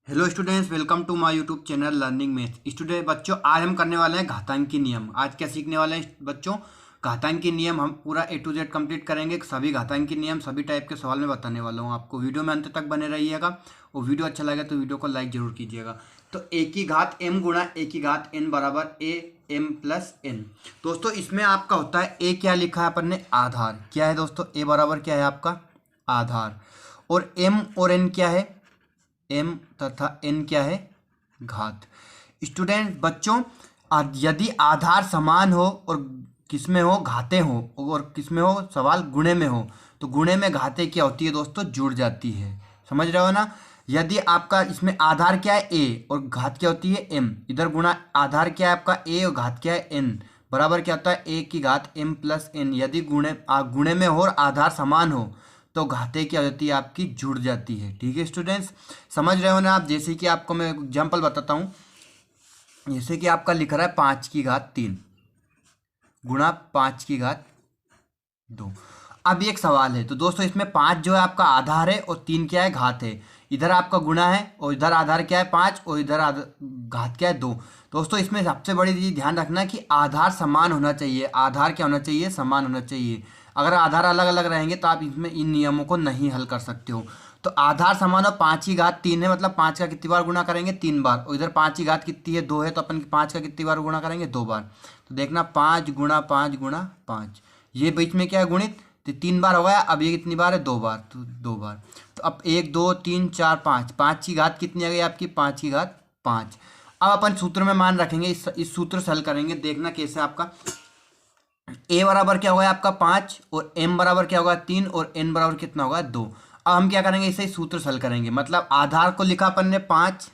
Hello students, welcome to my YouTube channel learning math. Student बच्चों, आज हम करने वाले हैं घातांकी नियम। आज क्या सीखने वाले हैं बच्चों? घातांकी नियम। हम पूरा ए टू जेड कंप्लीट करेंगे। सभी घातांकी नियम, सभी टाइप के सवाल में बताने वाला हूँ आपको। वीडियो में अंत तक बने रहिएगा और वीडियो अच्छा लगे तो वीडियो को लाइक जरूर कीजिएगा। तो ए की घात एम गुणा ए की घात एन बराबर ए एम प्लस एन। दोस्तों इसमें आपका होता है ए, क्या लिखा है अपन ने? आधार। क्या है दोस्तों? ए बराबर क्या है आपका? आधार। और एम और एन क्या है? एम तथा एन क्या है? घात। स्टूडेंट बच्चों, यदि आधार समान हो और किसमें हो? घाते हो, और किसमें हो? सवाल गुणे में हो, तो गुणे में घाते क्या होती है दोस्तों? जुड़ जाती है। समझ रहे हो ना? यदि आपका इसमें आधार क्या है? ए, और घात क्या होती है? एम। इधर गुणा आधार क्या है आपका? ए, और घात क्या है? एन। बराबर क्या होता है? ए की घात एम प्लस एन। यदि गुणे में हो और आधार समान हो तो घाते क्या हो जाती है आपकी? जुड़ जाती है। ठीक है स्टूडेंट्स, समझ रहे हो ना आप? जैसे कि आपको मैं एग्जांपल बताता हूँ। जैसे कि आपका लिख रहा है 5 की घात 3 गुणा 5 की घात 2। अब ये एक सवाल है, तो दोस्तों इसमें 5 जो है आपका आधार है और 3 क्या है? घात है। इधर आपका गुणा है और इधर आधार क्या है? 5, और इधर घात क्या है? 2। दोस्तों इसमें सबसे बड़ी चीज ध्यान रखना कि आधार समान होना चाहिए। आधार क्या होना चाहिए? समान होना चाहिए। अगर आधार अलग अलग रहेंगे तो आप इसमें इन नियमों को नहीं हल कर सकते हो। तो आधार समान हो, 5 की घात 3 है, मतलब 5 का कितनी बार गुणा करेंगे? 3 बार। और इधर 5 की घात कितनी है? 2 है, तो अपन 5 का कितनी बार गुणा करेंगे? 2 बार। तो देखना 5 गुणा 5 गुणा 5, ये बीच में क्या है? गुणित। तो 3 बार हो गया। अब ये कितनी बार है? 2 बार, तो 2 बार। तो अब 1 2 3 4 5, 5 की घात कितनी आ गई आपकी? 5 की घात 5। अब अपन सूत्र में मान रखेंगे, इस सूत्र से हल करेंगे। देखना कैसे आपका ए बराबर क्या होगा आपका? 5, और एम बराबर क्या होगा? 3, और एन बराबर कितना होगा? 2। अब हम क्या करेंगे? इसे सूत्र से हल करेंगे। मतलब आधार को लिखा अपन ने 5,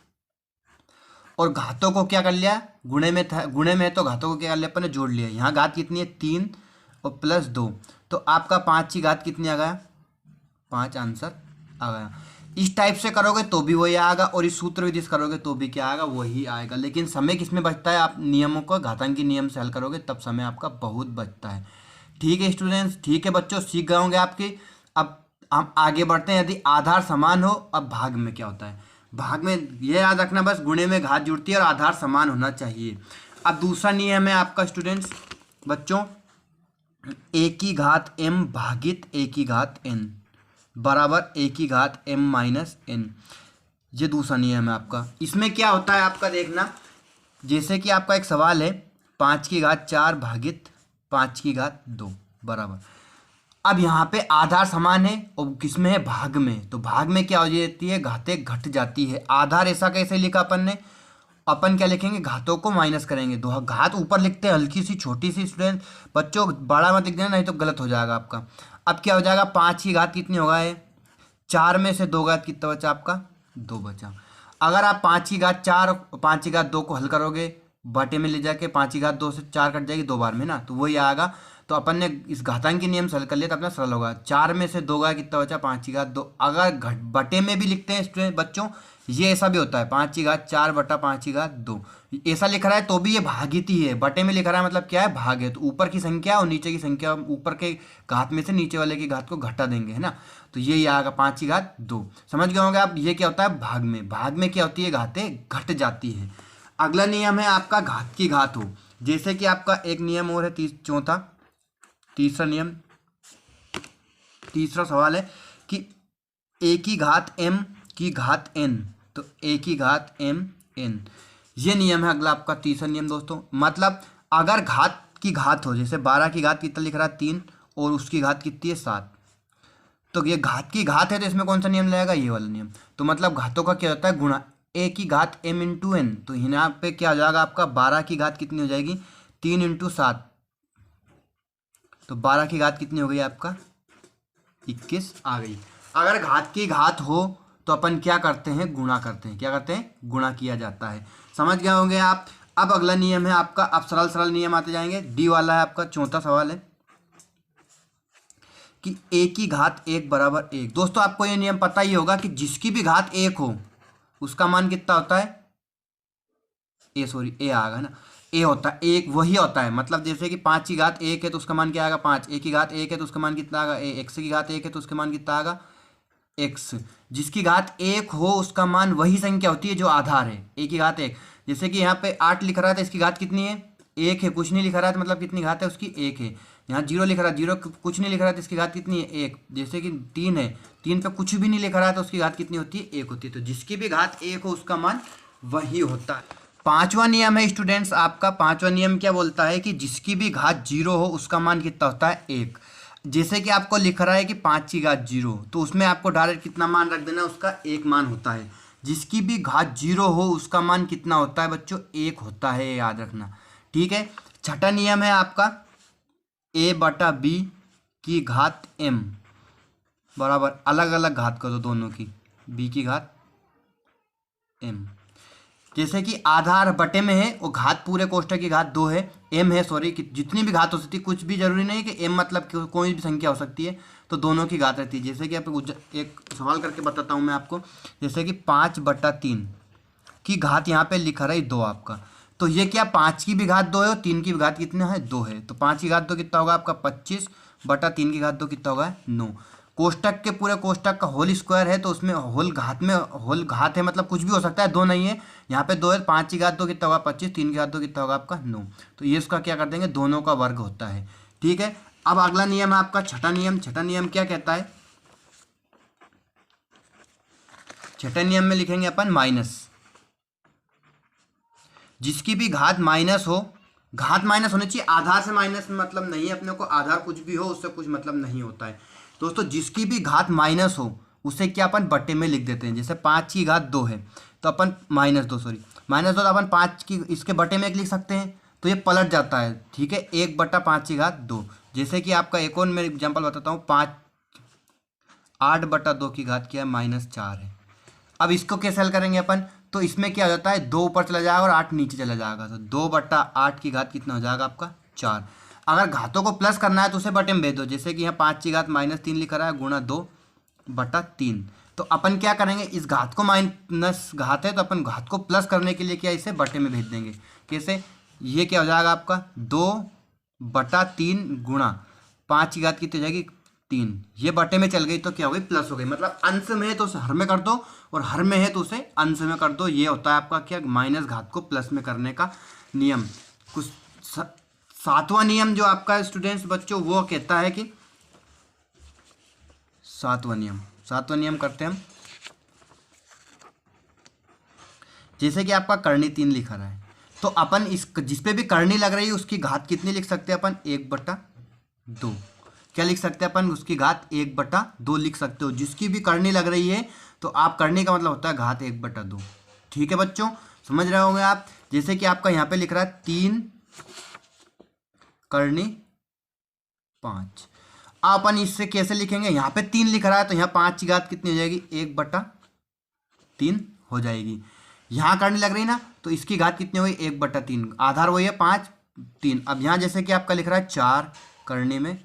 और घातों को क्या कर लिया? गुणे में था, गुणे में है तो घातों को क्या कर लिया अपन ने? जोड़ लिया। यहाँ घात कितनी है? 3 और प्लस 2। तो आपका 5 की घात कितनी आ गया? 5 आंसर आ गया। इस टाइप से करोगे तो भी वही आएगा, और इस सूत्र विधि से करोगे तो भी क्या आएगा? वही आएगा। लेकिन समय किसमें बचता है? आप नियमों को घातांकी नियम से हल करोगे तब समय आपका बहुत बचता है। ठीक है स्टूडेंट्स, ठीक है बच्चों, सीख गए होंगे आपके। अब हम आगे बढ़ते हैं। यदि आधार समान हो, अब भाग में क्या होता है? भाग में ये याद रखना बस, गुणे में घात जुड़ती है और आधार समान होना चाहिए। अब दूसरा नियम है आपका स्टूडेंट्स बच्चों, ए की घात एम भागित ए की घात एन बराबर ए की घात एम माइनस एन। ये दूसरा नियम है आपका। इसमें क्या होता है आपका? देखना, जैसे कि आपका एक सवाल है, 5 की घात 4 भागित 5 की घात 2 बराबर। अब यहाँ पे आधार समान है और किसमें है? भाग में। तो भाग में क्या हो जाती है? घातें घट जाती है। आधार ऐसा कैसे लिखा अपन ने? अपन क्या लिखेंगे? घातों को माइनस करेंगे। दो घात ऊपर लिखते हैं हल्की सी छोटी सी स्टूडेंट बच्चों, बड़ा मत लिख देना नहीं तो गलत हो जाएगा आपका। अब क्या हो जाएगा? 5 की घात कितनी होगा? है 4 में से 2 घात कितना बचा आपका? 2 बचा। अगर आप 5 की घात 4 और 5 की घात 2 को हल करोगे, बटे में ले जाके 5 की घात 2 से 4 कट जाएगी 2 बार में ना, तो वही आएगा। तो अपन ने इस घातांकी नियम से हल कर लिया तो अपना सरल होगा। 4 में से 2 गया, कितना बचा? 5 की घात 2। अगर घट बटे में भी लिखते हैं स्टूडेंट बच्चों, ये ऐसा भी होता है 5 की घात 4 बटा 5 की घात 2। ऐसा लिख रहा है तो भी ये भागित ही है। बटे में लिख रहा है मतलब क्या है? भाग है। तो ऊपर की संख्या और नीचे की संख्या, ऊपर के घात में से नीचे वाले की घात को घटा देंगे, है ना। तो ये आएगा 5 की घात 2। समझ गए होंगे आप? ये क्या होता है? भाग में। भाग में क्या होती है? घातें घट जाती है। अगला नियम है आपका घात की घात हो। जैसे कि आपका एक नियम और है, चौथा तीसरा नियम, तीसरा सवाल है कि ए की घात एम की घात एन, तो ए की घात एम एन, ये नियम है अगला आपका तीसरा नियम दोस्तों। मतलब अगर घात की घात हो, जैसे 12 की घात कितना लिख रहा है? 3, और उसकी घात कितनी है? 7। तो ये घात की घात है तो इसमें कौन सा नियम लगेगा? ये वाला नियम। तो मतलब घातों का क्या होता है? गुणा। ए की घात एम इंटू एन, तो यहाँ पे क्या हो जाएगा आपका? 12 की घात कितनी हो जाएगी? 3 × 7। तो 12 की घात कितनी हो गई आपका? 21 आ गई। अगर घात की घात हो तो अपन क्या करते हैं? गुणा करते हैं। क्या करते हैं? गुणा किया जाता है। समझ गए होंगे आप? अब अगला नियम है आपका, अब सरल सरल नियम आते जाएंगे। डी वाला है आपका चौथा सवाल है कि ए की घात 1 बराबर 1। दोस्तों आपको ये नियम पता ही होगा कि जिसकी भी घात 1 हो उसका मान कितना होता है? ए आएगा ना। ए होता है 1, वही होता है। मतलब जैसे कि 5 की घात 1 है तो उसका मान क्या आएगा? 5। ए की घात 1 है तो उसका मान कितना आएगा? ए। x की घात 1 है तो उसका मान कितना आएगा? एक्स, जिसकी घात एक हो उसका मान वही संख्या होती है जो आधार है, ए की घात एक। जैसे कि यहाँ पे 8 लिख रहा था, इसकी घात कितनी है, एक है, कुछ नहीं लिख रहा है तो मतलब कितनी घात है उसकी, एक है। यहाँ 0 लिख रहा है, 0 कुछ नहीं लिख रहा है तो इसकी घात कितनी है, एक। जैसे कि 3 है, 3 पे कुछ भी नहीं लिख रहा है तो उसकी घात कितनी होती है, एक होती है। तो जिसकी भी घात एक हो उसका मान वही होता है। पांचवा नियम है स्टूडेंट्स आपका, पांचवा नियम क्या बोलता है कि जिसकी भी घात 0 हो उसका मान कितना होता है, एक। जैसे कि आपको लिख रहा है कि 5 की घात 0, तो उसमें आपको डायरेक्ट कितना मान रख देना, उसका एक मान होता है। जिसकी भी घात 0 हो उसका मान कितना होता है बच्चों, एक होता है, याद रखना, ठीक है। छठा नियम है आपका, a/b की घात m बराबर अलग अलग घात कर दो दोनों की, b की घात m। जैसे कि आधार बटे में है और घात पूरे कोष्ठक की घात 2 है, m है, सॉरी, कि जितनी भी घात हो सकती है, कुछ भी जरूरी नहीं है कि m मतलब कि कोई भी संख्या हो सकती है, तो दोनों की घात रहती है। जैसे कि आप एक सवाल करके बताता हूँ मैं आपको, जैसे कि 5/3 की घात यहाँ पे लिखा रही 2 आपका, तो ये क्या 5 की भी घात 2 है और 3 की भी घात कितना है, 2 है। तो 5 की घात 2 कितना होगा आपका 25/3 की घात 2 कितना होगा 9। कोष्टक के पूरे कोष्टक का होल स्क्वायर है तो उसमें होल घात में होल घात है, मतलब कुछ भी हो सकता है, 2 नहीं है, यहाँ पे 2 है। 5 की घात 2 कितना होगा 25, 3 की घात 2 कितना होगा आपका 9। तो ये उसका क्या कर देंगे, दोनों का वर्ग होता है, ठीक है। अब अगला नियम है आपका छठा नियम। छठा नियम क्या कहता है, छठे नियम में लिखेंगे अपन माइनस, जिसकी भी घात माइनस हो, घात माइनस होनी चाहिए, आधार से माइनस मतलब नहीं है अपने को, आधार कुछ भी हो उससे कुछ मतलब नहीं होता है दोस्तों। जिसकी भी घात माइनस हो उसे क्या अपन बट्टे में लिख देते हैं। जैसे 5 की घात 2 है तो अपन -2, सॉरी -2, तो अपन 5 की इसके बटे में एक लिख सकते हैं, तो ये पलट जाता है, ठीक है, 1/5 की घात 2। जैसे कि आपका एक और मैं एग्जाम्पल बताता हूँ, 8/2 की घात क्या है, -4 है। अब इसको कैसे हल करेंगे अपन, तो इसमें क्या हो जाता है, 2 ऊपर चला जाएगा और 8 नीचे चला जाएगा, तो 2/8 की घात कितना हो जाएगा आपका 4। अगर घातों को प्लस करना है तो उसे बटे में भेज दो। जैसे कि यहाँ 5 की घात -3 लिखा रहा है, गुणा 2/3। तो अपन क्या करेंगे, इस घात को माइनस घात है तो अपन घात को प्लस करने के लिए क्या इसे बटे में भेज देंगे। कैसे, ये क्या हो जाएगा आपका 2/3 गुणा 5 की घात कितनी हो जाएगी 3, ये बटे में चल गई तो क्या हो गई, प्लस हो गई। मतलब अंश में है तो उसे हर में कर दो और हर में है तो उसे अंश में कर दो। ये होता है आपका क्या, माइनस घात को प्लस में करने का नियम। कुछ सातवां नियम जो आपका स्टूडेंट्स बच्चों वो कहता है कि, सातवां नियम करते हैं हम। जैसे कि आपका करनी 3 लिखा रहा है तो अपन इस जिस पे भी करनी लग रही है उसकी घात कितनी लिख सकते हैं अपन, 1/2। क्या लिख सकते हैं अपन, उसकी घात 1/2 लिख सकते हो। जिसकी भी करनी लग रही है तो आप करनी का मतलब होता है घात 1/2, ठीक है बच्चों, समझ रहे होंगे आप। जैसे कि आपका यहाँ पे लिख रहा है 3 करनी 5, अपन इससे कैसे लिखेंगे, यहाँ पे 3 लिख रहा है तो यहाँ 5 की घात कितनी हो जाएगी, 1/3 हो जाएगी। यहाँ करनी लग रही ना तो इसकी घात कितनी होगी, 1/3, आधार वही है 5, 3। अब यहाँ जैसे कि आपका लिख रहा है 4 करने में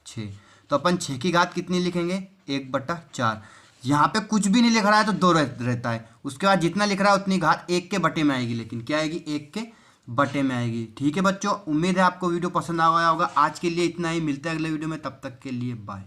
6, तो अपन 6 की घात कितनी लिखेंगे, 1/4। यहाँ पे कुछ भी नहीं लिख रहा है तो 2 रहता है, उसके बाद जितना लिख रहा है उतनी घात 1 के बटे में आएगी, लेकिन क्या आएगी, 1 के बटे में आएगी, ठीक है बच्चों। उम्मीद है आपको वीडियो पसंद आ गया होगा। आज के लिए इतना ही, मिलते हैं अगले वीडियो में, तब तक के लिए बाय।